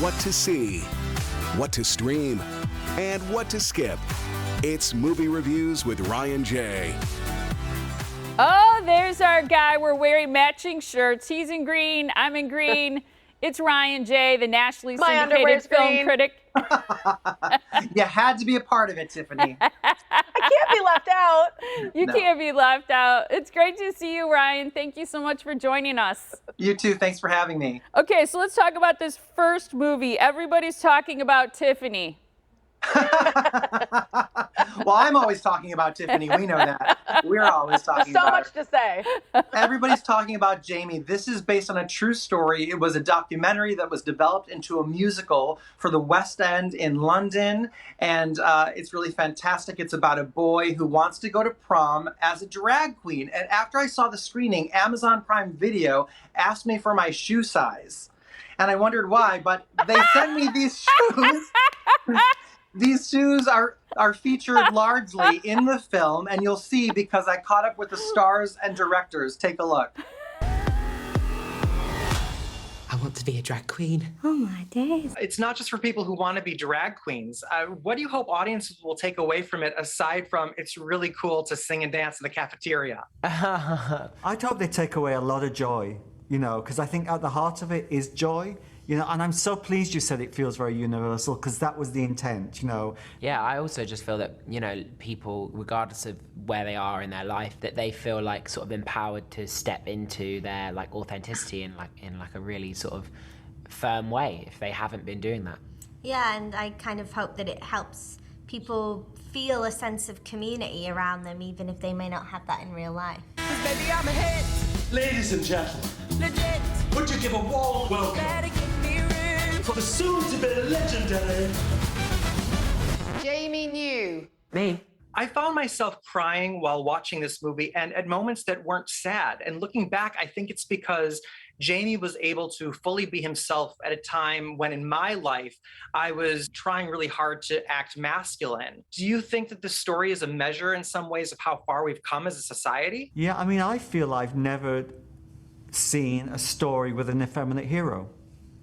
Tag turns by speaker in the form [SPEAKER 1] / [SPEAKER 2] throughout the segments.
[SPEAKER 1] What to see, what to stream, and what to skip. It's Movie Reviews with Ryan J.
[SPEAKER 2] Oh, there's our guy. We're wearing matching shirts. He's in green. I'm in green. It's Ryan J., the nationally syndicated film critic.
[SPEAKER 3] You had to be a part of it, Tiffany.
[SPEAKER 4] I can't be left out.
[SPEAKER 2] You can't be left out. It's great to see you, Ryan. Thank you so much for joining us.
[SPEAKER 3] You too. Thanks for having me.
[SPEAKER 2] Okay, so let's talk about this first movie. Everybody's talking about Tiffany.
[SPEAKER 3] Well, I'm always talking about Tiffany. We know that. We're always talking
[SPEAKER 4] so
[SPEAKER 3] about
[SPEAKER 4] much
[SPEAKER 3] her.
[SPEAKER 4] to say.
[SPEAKER 3] Everybody's talking about Jamie. This is based on a true story. It was a documentary that was developed into a musical for the West End in London. And it's really fantastic. It's about a boy who wants to go to prom as a drag queen. And after I saw the screening, Amazon Prime Video asked me for my shoe size. And I wondered why, but they sent me these shoes. These shoes are featured largely in the film, and you'll see because I caught up with the stars and directors. Take a look.
[SPEAKER 5] I want to be a drag queen.
[SPEAKER 6] Oh my days.
[SPEAKER 7] It's not just for people who want to be drag queens. What do you hope audiences will take away from it, aside from it's really cool to sing and dance in the cafeteria?
[SPEAKER 8] I'd hope they take away a lot of joy, because I think at the heart of it is joy. And I'm so pleased you said it feels very universal, because that was the intent,
[SPEAKER 5] Yeah, I also just feel that, people, regardless of where they are in their life, that they feel like sort of empowered to step into their like authenticity in a really sort of firm way if they haven't been doing that.
[SPEAKER 6] Yeah, and I kind of hope that it helps people feel a sense of community around them, even if they may not have that in real life.
[SPEAKER 9] Baby, I'm a hit.
[SPEAKER 10] Ladies and gentlemen,
[SPEAKER 9] Legit.
[SPEAKER 10] would you give a warm welcome
[SPEAKER 9] Better give me room.
[SPEAKER 10] for the soon-to-be legendary
[SPEAKER 9] Jamie New.
[SPEAKER 5] Me?
[SPEAKER 7] I found myself crying while watching this movie, and at moments that weren't sad. And looking back, I think it's because Jamie was able to fully be himself at a time when in my life, I was trying really hard to act masculine. Do you think that this story is a measure in some ways of how far we've come as a society?
[SPEAKER 8] Yeah, I feel I've never seen a story with an effeminate hero.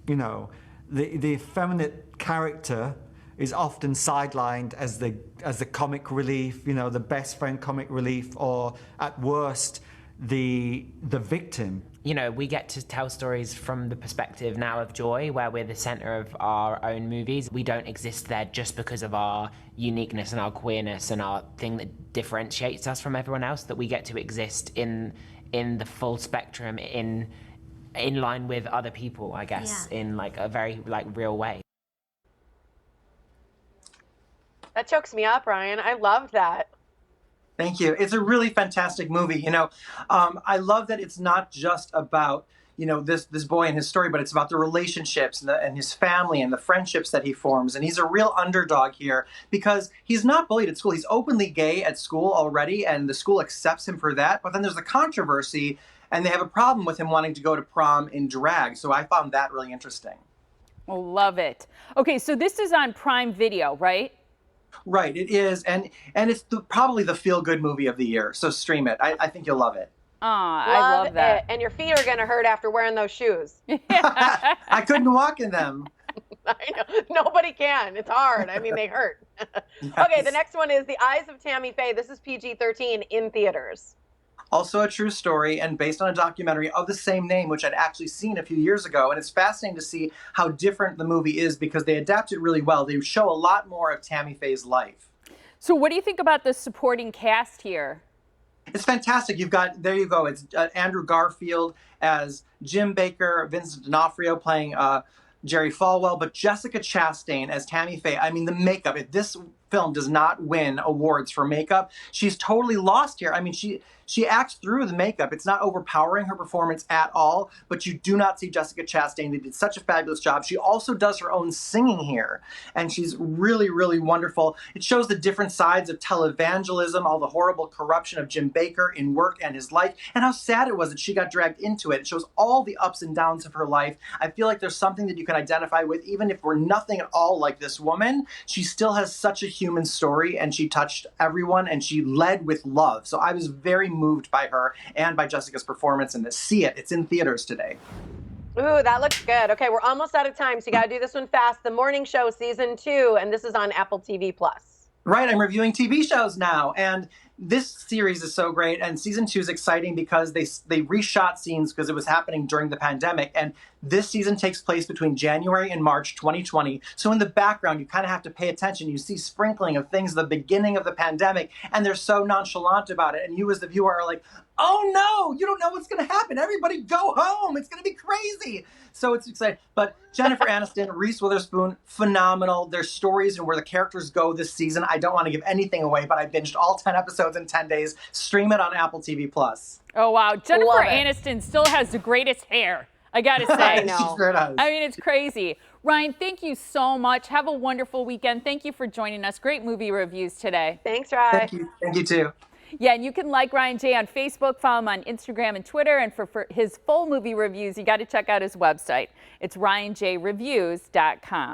[SPEAKER 8] The effeminate character is often sidelined as the comic relief, the best friend comic relief, or at worst, the victim.
[SPEAKER 5] We get to tell stories from the perspective now of Joy, where we're the center of our own movies. We don't exist there just because of our uniqueness and our queerness and our thing that differentiates us from everyone else, that we get to exist in the full spectrum, in line with other people, I guess, in like a very real way.
[SPEAKER 4] That chokes me up, Ryan. I love that.
[SPEAKER 3] Thank you. It's a really fantastic movie. I love that it's not just about, this boy and his story, but it's about the relationships and his family and the friendships that he forms. And he's a real underdog here because he's not bullied at school. He's openly gay at school already, and the school accepts him for that. But then there's the controversy, and they have a problem with him wanting to go to prom in drag. So I found that really interesting.
[SPEAKER 2] Love it. Okay, so this is on Prime Video, right?
[SPEAKER 3] Right, it is, and it's probably the feel-good movie of the year, so stream it. I think you'll love it.
[SPEAKER 2] I love that.
[SPEAKER 4] It. And your feet are going to hurt after wearing those shoes.
[SPEAKER 3] I couldn't walk in them.
[SPEAKER 4] I know. Nobody can. It's hard. They hurt.
[SPEAKER 3] Yes.
[SPEAKER 4] Okay, the next one is The Eyes of Tammy Faye. This is PG-13 in theaters.
[SPEAKER 3] Also a true story and based on a documentary of the same name, which I'd actually seen a few years ago. And it's fascinating to see how different the movie is because they adapt it really well. They show a lot more of Tammy Faye's life.
[SPEAKER 2] So what do you think about the supporting cast here?
[SPEAKER 3] It's fantastic. There you go. It's Andrew Garfield as Jim Baker, Vincent D'Onofrio playing Jerry Falwell, but Jessica Chastain as Tammy Faye. The makeup. If this film does not win awards for makeup, she's totally lost here. She acts through the makeup. It's not overpowering her performance at all, but you do not see Jessica Chastain. They did such a fabulous job. She also does her own singing here, and she's really, really wonderful. It shows the different sides of televangelism, all the horrible corruption of Jim Baker in work and his life, and how sad it was that she got dragged into it. It shows all the ups and downs of her life. I feel like there's something that you can identify with, even if we're nothing at all like this woman. She still has such a human story, and she touched everyone, and she led with love. So I was very moved by her and by Jessica's performance in this. See it. It's in theaters today.
[SPEAKER 4] Ooh, that looks good. Okay, we're almost out of time, so you got to do this one fast. The Morning Show season 2, and this is on Apple TV Plus.
[SPEAKER 3] Right, I'm reviewing TV shows now, and this series is so great. And season 2 is exciting because they reshot scenes because it was happening during the pandemic. And this season takes place between January and March 2020. So in the background, you kind of have to pay attention. You see sprinkling of things at the beginning of the pandemic, and they're so nonchalant about it. And you as the viewer are like, oh no, you don't know what's going to happen. Everybody go home. It's going to be crazy. So it's exciting. But Jennifer Aniston, Reese Witherspoon, phenomenal. Their stories and where the characters go this season. I don't want to give anything away, but I binged all 10 episodes in 10 days. Stream it on Apple TV Plus.
[SPEAKER 2] Oh, wow. Jennifer Aniston still has the greatest hair, I got to say.
[SPEAKER 3] I know. She sure does.
[SPEAKER 2] I mean, it's crazy. Ryan, thank you so much. Have a wonderful weekend. Thank you for joining us. Great movie reviews today.
[SPEAKER 4] Thanks, Ryan.
[SPEAKER 3] Thank you. Thank you, too.
[SPEAKER 2] Yeah, and you can like Ryan J on Facebook, follow him on Instagram and Twitter. And for his full movie reviews, you got to check out his website. It's ryanjreviews.com.